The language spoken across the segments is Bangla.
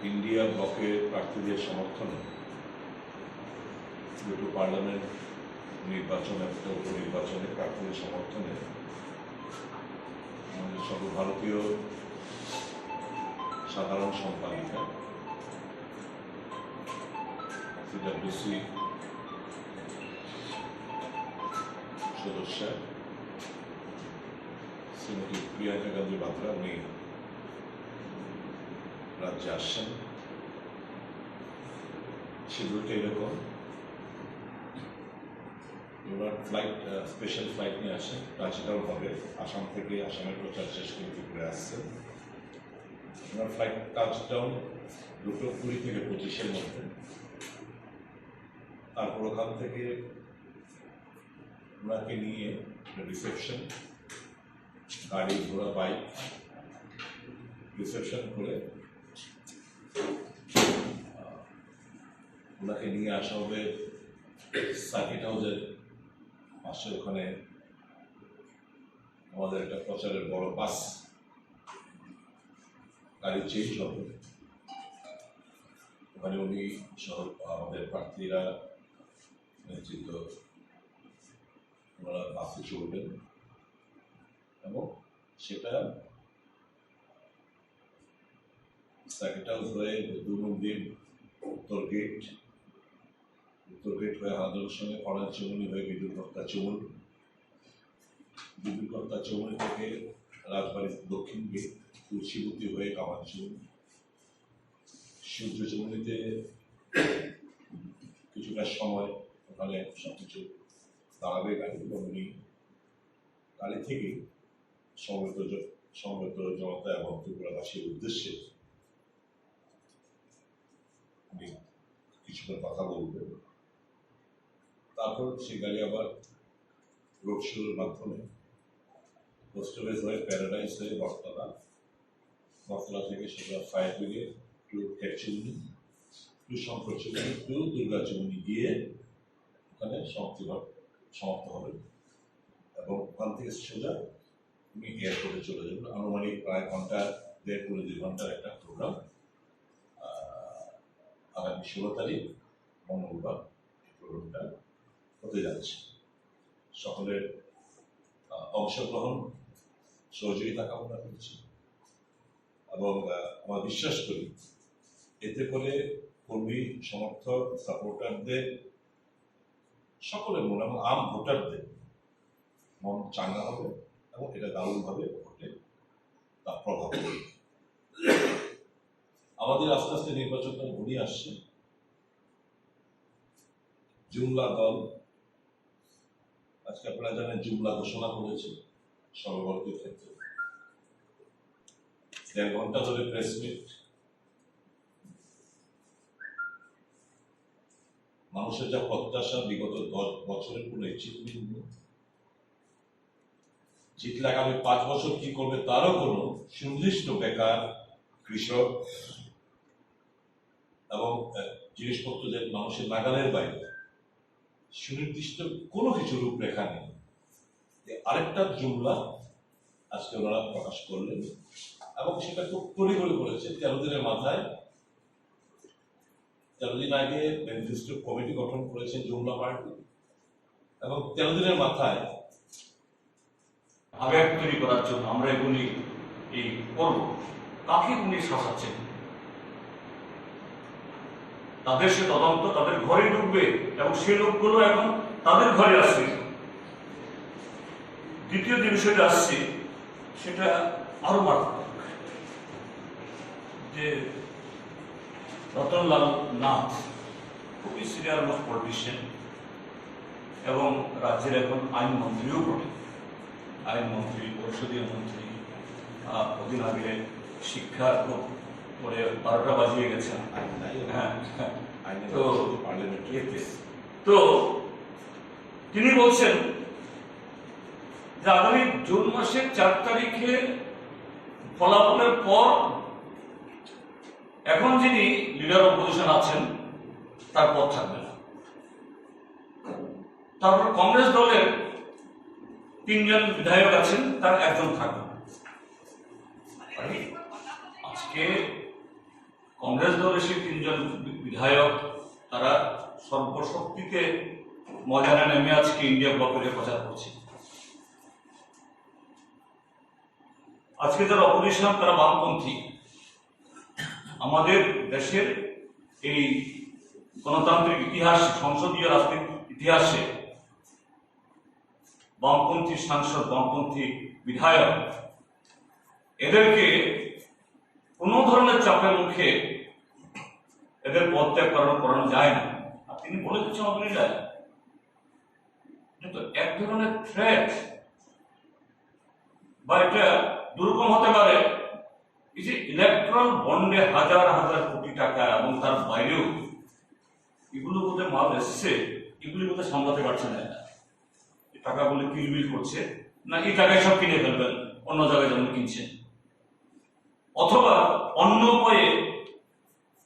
ইন্ডিয়া ব্লকের প্রার্থীদের সমর্থনে দুটো পার্লামেন্ট নির্বাচনে উপনির্বাচনে প্রার্থীদের সমর্থনে আমাদের সর্বভারতীয় সাধারণ সম্পাদিকা সিডব্লিউসি সদস্য শ্রীমতী প্রিয়াঙ্কা গান্ধী বাত্রা উনি রাজ্যে আসছেন। শিডিউলটা এরকম, ওনার ফ্লাইট স্পেশাল ফ্লাইট নিয়ে আসেন, টাচডাউন হবে আসাম থেকে, আসামের প্রচার শেষ করে ত্রিপুরায় আসছেন। ওনার ফ্লাইট টাচডাউন 2:20 থেকে 25-এর মধ্যে। তারপর ওখান থেকে ওনাকে নিয়ে রিসেপশন, গাড়ি ঘোড়া বাইক রিসেপশন করে ওনাকে নিয়ে আসা হবে সার্কিট হাউসের পাশে। ওখানে আমাদের একটা প্রচারের বড় বাস গাড়ি চেঞ্জ হবে, ওখানে উনি সহ আমাদের প্রার্থীরা নেতৃত্ব ওনারা বাসে চলবেন এবং সেটা সার্কিট হাউস হয়ে বৌদ্ধ মন্দির, উত্তর গেট হয়ে আন্দোলনের সঙ্গে কড়ার চৌমুনি হয়ে বিদ্যুৎকর্তা চৌমুনি, বিদ্যুৎকর্তা চৌমুনি থেকে রাজবাড়ির দক্ষিণ গেট, তুলসীবতী হয়ে কামার চৌমুনি, সূর্য চৌমুনিতে কিছুটা সময় ওখানে সবকিছু দাঁড়াবে গাড়ি, এবং উনি গাড়ি থেকে সমবেত জনতা এবং ত্রিপুরাবাসীর উদ্দেশ্যে উনি কিছুটা কথা বলবেন। তারপর সেই গাড়ি আবার রোড শোর মাধ্যমে পোস্টঅফিস হয়ে প্যারাডাইস হয়ে বটতলা থেকে সেটা fire brigade to Kherchumoni to Shankar Chowmuhani to Durga Chowmuhani গিয়ে ওখানে সমাপ্ত হবে এবং ওখান থেকে সোজা উনি এয়ারপোর্টে চলে যাবেন। আনুমানিক প্রায় ঘন্টা 1.5-2 ঘন্টার একটা প্রোগ্রাম। আগামী 16 তারিখ মঙ্গলবার এই প্রোগ্রামটা হতে যাচ্ছে। সকলের অংশগ্রহণ সহযোগিতা কামনা করছি এবং আমরা বিশ্বাস করি এতে করে কর্মী সমর্থক সাপোর্টারদের সকলের মন এবং আম ভোটারদের মন চাঙ্গা হবে এবং এটা দারুণভাবে ভোটে তার প্রভাব পড়বে। আমাদের আস্তে আস্তে নির্বাচনটা ঘনিয়ে আসছে। জুমলা দল আজকে আপনারা জানেন জুমলা ঘোষণা করেছে সর্বভারতীয় ক্ষেত্রে। 1.5 ঘন্টা ধরে প্রেস মিট, মানুষের যা প্রত্যাশা বিগত 10 বছরের কোনো অ্যাচিভমেন্ট নেই। জিতলে আগামী 5 বছর কি করবে তারও কোনো সুনির্দিষ্ট, বেকার, কৃষক এবং জিনিসপত্র যে মানুষের নাগালের বাইরে সুনির্দিষ্ট কোনো কিছু রূপরেখা নেই। আরেকটা জুমলা আজকে ওনারা প্রকাশ করলেন এবং সেটা খুব তড়িঘড়ি করেছে। 13 দিনের মাথায় 13 দিন আগে ম্যানিফেস্টো কমিটি গঠন করেছে জুমলা পার্টি এবং 13 দিনের মাথায় আবেগ তৈরি করার জন্য আমরা এগুলি এই করব। কাকে উনি শাসাচ্ছেন? তাদের সে তদন্ত তাদের ঘরে ঢুকবে এবং সেই লোকগুলো এখন তাদের ঘরে আসবে। দ্বিতীয় যে বিষয়টা আসছে সেটা আরো মারাত্মক, যে রতনলাল নাথ খুবই সিনিয়র মোস্ট পলিটিশিয়ান এবং রাজ্যের এখন আইনমন্ত্রীও বটে, আইনমন্ত্রী, পরিষদীয় মন্ত্রী, কদিন আগে শিক্ষা পরে 12টা বাজিয়ে গেছেন। তো তিনি বলছেন যে আগামী জুন মাসের 4 তারিখে ফলাফলের পর এখন যিনি লিডার অপোজিশন আছেন তার পদ থাকবে না। তারপর কংগ্রেস দলের 3 জন বিধায়ক আছেন, তার একজন থাকবে। আজকে কংগ্রেস দলের সেই 3 জন বিধায়ক তারা সর্বশক্তিতে ময়দানে নেমে আজকে ইন্ডিয়া ব্লকের প্রচার করছে। আজকে যারা অপোজিশন তারা বামপন্থী। আমাদের দেশের এই গণতান্ত্রিক ইতিহাস, সংসদীয় রাজনীতির ইতিহাসে বামপন্থী সাংসদ, বামপন্থী বিধায়ক, এদেরকে কোনো ধরনের চাপের মুখে এদের পদত্যাগ করানো যায় না। আর তিনি বলে দিচ্ছেন অগ্নিরায়, কিন্তু এক ধরনের থ্রেট বা এটা দুরকম হতে পারে। এই যে ইলেকট্রাল বন্ডে হাজার হাজার কোটি টাকা এবং তার বাইরেও এগুলো বোধহয় মাল এসছে, এগুলি বোধহয় সামলাতে পারছে না। টাকাগুলো কিলবিল করছে না, এই টাকায় সব কিনে ফেলবেন, অন্য জায়গায় যেমন কিনছেন, অথবা অন্য উপায়ে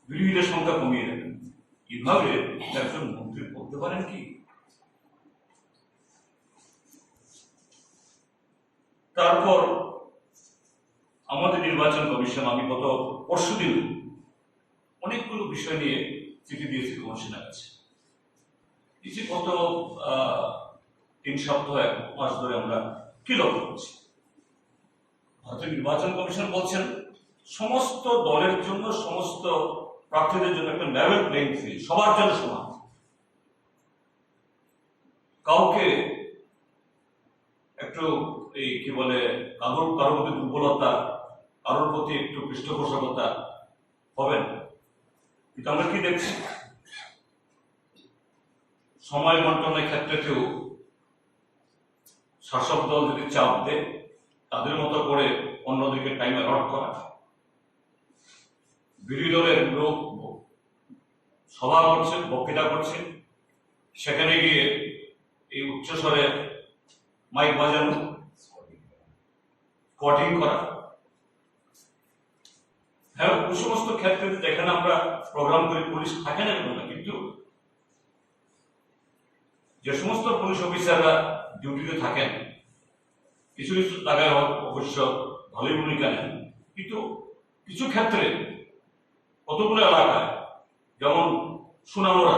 বিরোধীদের সংখ্যা কমিয়ে দেবেন। এভাবে একজন মন্ত্রী করতে পারেন কি? তারপর আমাদের নির্বাচন কমিশন, আমি গত পরশুদিন অনেকগুলো বিষয় নিয়ে চিঠি দিয়েছি কমিশনের কাছে। এই যে গত 3 সপ্তাহ 1 মাস ধরে আমরা কি লক্ষ্য করছি, ভারতের নির্বাচন কমিশন বলছেন সমস্ত দলের জন্য, সমস্ত প্রার্থীদের জন্য একটা লেভেল প্লেইং ফিল্ড, সবার জন্য সমান। কাউকে একটু এই কি বলে কারোর প্রতি দুর্বলতা, কারোর প্রতি একটু পৃষ্ঠপোষকতা হবে না। কিন্তু আমরা কি দেখছি, সময় বন্টনের ক্ষেত্রেও শাসক দল যদি চাপ দেয়, তাদের মতো করে অন্যদিকে টাইম অ্যালট করা, বিরোধী দলের লোক সভা করছে, বক্তৃতা করছে, সেখানে গিয়ে এই উচ্চস্বরে মাইক বাজানো, স্কোয়াটিং করা। হ্যাঁ, ওই সমস্ত ক্ষেত্রে যেখানে আমরা প্রোগ্রাম করি পুলিশ থাকে না, কিন্তু যে সমস্ত পুলিশ অফিসাররা ডিউটিতে থাকেন, কিছু কিছু জায়গায় অবশ্য ভালোই ভূমিকা নেন, কিন্তু কিছু ক্ষেত্রে কতগুলো এলাকায়, যেমন সুনামুরা,